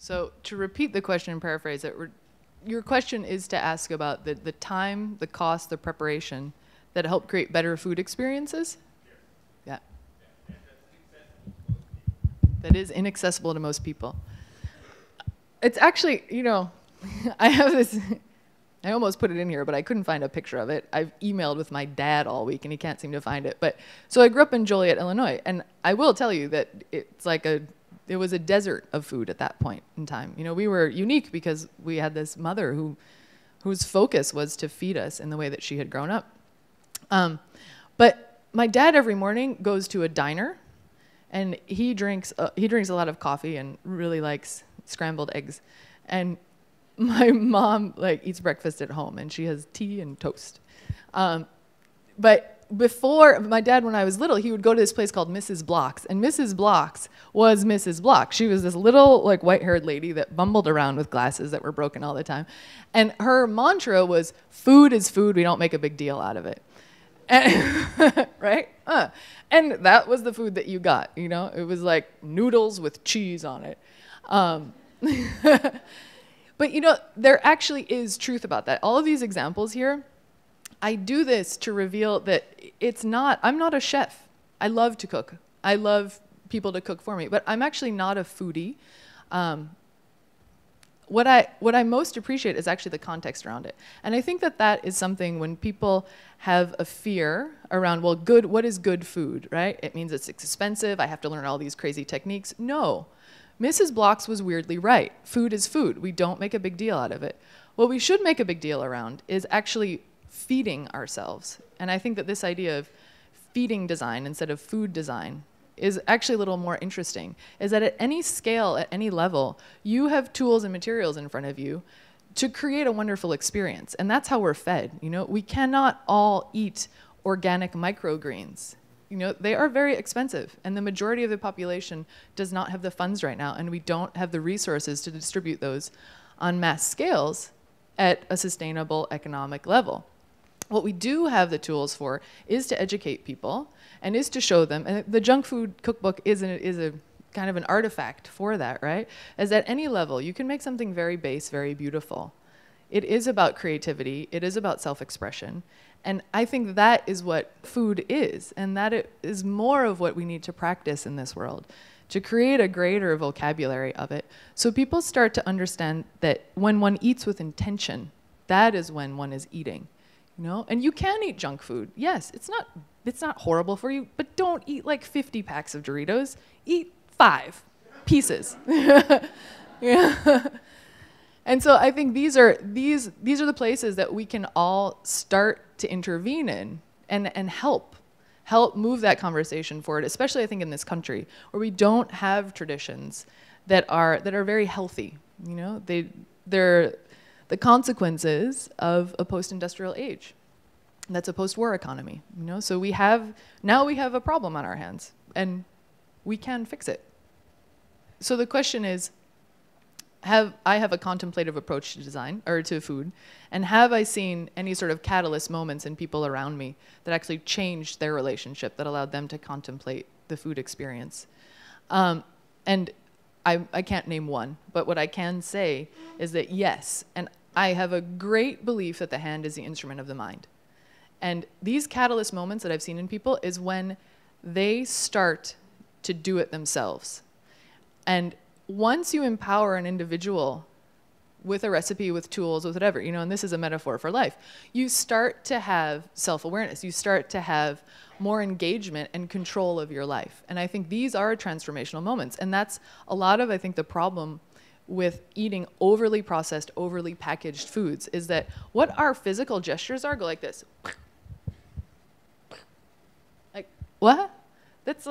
So to repeat the question and paraphrase it, your question is to ask about the time, the cost, the preparation that help create better food experiences? Yeah. That is inaccessible to most people. It's actually, you know, I have this, I almost put it in here, but I couldn't find a picture of it. I've emailed with my dad all week and he can't seem to find it. But so I grew up in Joliet, Illinois, and I will tell you that it's like it was a desert of food at that point in time. You know, we were unique because we had this mother whose focus was to feed us in the way that she had grown up. But my dad every morning goes to a diner, and he drinks a lot of coffee and really likes scrambled eggs. And my mom eats breakfast at home, and she has tea and toast. But before, my dad, when I was little, he would go to this place called Mrs. Block's, and Mrs. Block's was Mrs. Block. She was this little white-haired lady that bumbled around with glasses that were broken all the time. And her mantra was, food is food, we don't make a big deal out of it. And, right? And that was the food that you got, you know? It was like noodles with cheese on it. But, you know, there actually is truth about that. All of these examples here, I do this to reveal that I'm not a chef. I love to cook. I love people to cook for me, but I'm actually not a foodie. What I most appreciate is actually the context around it. And I think that is something when people have a fear around, well, what is good food, right? It means it's expensive, I have to learn all these crazy techniques. No, Mrs. Block's was weirdly right. Food is food. We don't make a big deal out of it. What we should make a big deal around is actually feeding ourselves. And I think that this idea of feeding design instead of food design is actually a little more interesting, is that at any scale, at any level, you have tools and materials in front of you to create a wonderful experience. And that's how we're fed. You know, we cannot all eat organic microgreens. You know, they are very expensive, and the majority of the population does not have the funds right now, and we don't have the resources to distribute those on mass scales at a sustainable economic level. What we do have the tools for is to educate people and is to show them, and the junk food cookbook is a kind of an artifact for that, right? As at any level, you can make something very base, very beautiful. It is about creativity, it is about self-expression, and I think that is what food is, and that it is more of what we need to practice in this world, to create a greater vocabulary of it, so people start to understand that when one eats with intention, that is when one is eating. You know? And you can eat junk food. Yes, it's not horrible for you, but don't eat 50 packs of Doritos. Eat 5 pieces. Yeah. And so I think these are the places that we can all start to intervene in and help move that conversation forward, especially I think in this country where we don't have traditions that are very healthy. You know, they're the consequences of a post-industrial age. That's a post-war economy, you know? So now we have a problem on our hands, and we can fix it. So the question is, I have a contemplative approach to design, or to food, and have I seen any sort of catalyst moments in people around me that actually changed their relationship, that allowed them to contemplate the food experience? And I can't name one, but what I can say is that yes, and I have a great belief that the hand is the instrument of the mind. And these catalyst moments that I've seen in people is when they start to do it themselves. And once you empower an individual with a recipe, with tools, with whatever, you know, and this is a metaphor for life, you start to have self-awareness. You start to have more engagement and control of your life. And I think these are transformational moments. And that's a lot of, I think, the problem with eating overly processed, overly packaged foods, is that what our physical gestures are go like this. Like, what? That's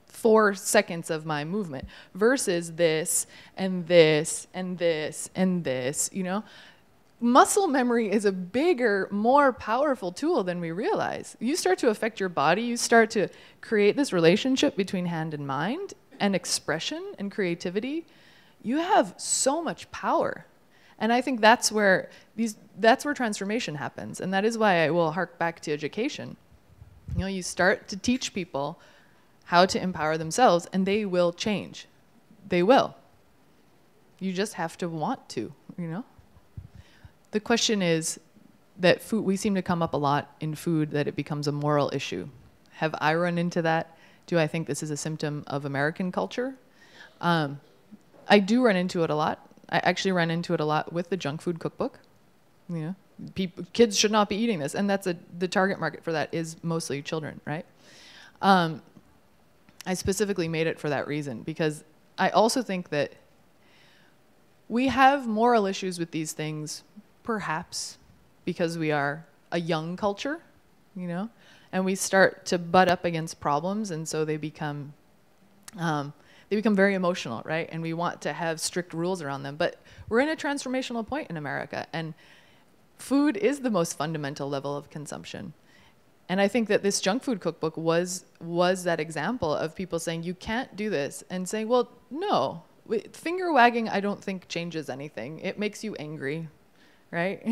4 seconds of my movement versus this and this and this and this, you know? Muscle memory is a bigger, more powerful tool than we realize. You start to affect your body, you start to create this relationship between hand and mind and expression and creativity. You have so much power. And I think that's where transformation happens. And that is why I will hark back to education. You know, you start to teach people how to empower themselves, and they will change. They will. You just have to want to, you know? The question is that food, we seem to come up a lot in food that it becomes a moral issue. Have I run into that? Do I think this is a symptom of American culture? I do run into it a lot. I actually run into it a lot with the junk food cookbook. You know, kids should not be eating this, and that's the target market for that is mostly children, right? I specifically made it for that reason, because I also think that we have moral issues with these things, perhaps because we are a young culture, you know, and we start to butt up against problems, and so they become very emotional, right? And we want to have strict rules around them. But we're in a transformational point in America, and food is the most fundamental level of consumption. And I think that this junk food cookbook was that example of people saying, you can't do this, and saying, well, no. Finger wagging, I don't think changes anything. It makes you angry, right?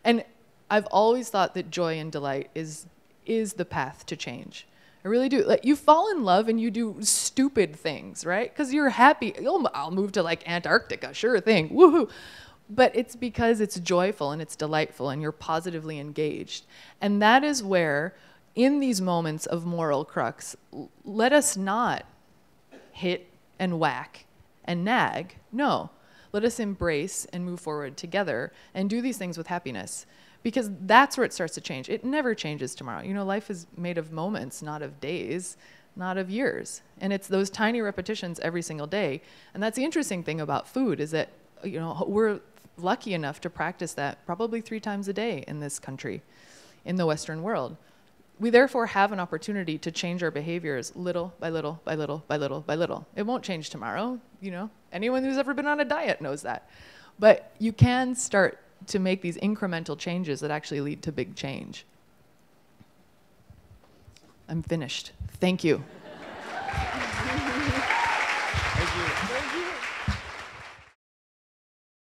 And I've always thought that joy and delight is the path to change. I really do. Like, you fall in love and you do stupid things, right? Because you're happy. Oh, I'll move to like Antarctica, sure thing, woohoo. But it's because it's joyful and it's delightful and you're positively engaged. And that is where, in these moments of moral crux, let us not hit and whack and nag. No, let us embrace and move forward together and do these things with happiness. Because that's where it starts to change. It never changes tomorrow. You know, life is made of moments, not of days, not of years. And it's those tiny repetitions every single day. And that's the interesting thing about food, is that, you know, we're lucky enough to practice that probably 3 times a day in this country, in the Western world. We therefore have an opportunity to change our behaviors little by little by little by little by little. It won't change tomorrow, you know. Anyone who's ever been on a diet knows that. But you can start to make these incremental changes that actually lead to big change. I'm finished. Thank you. Thank you. Thank you.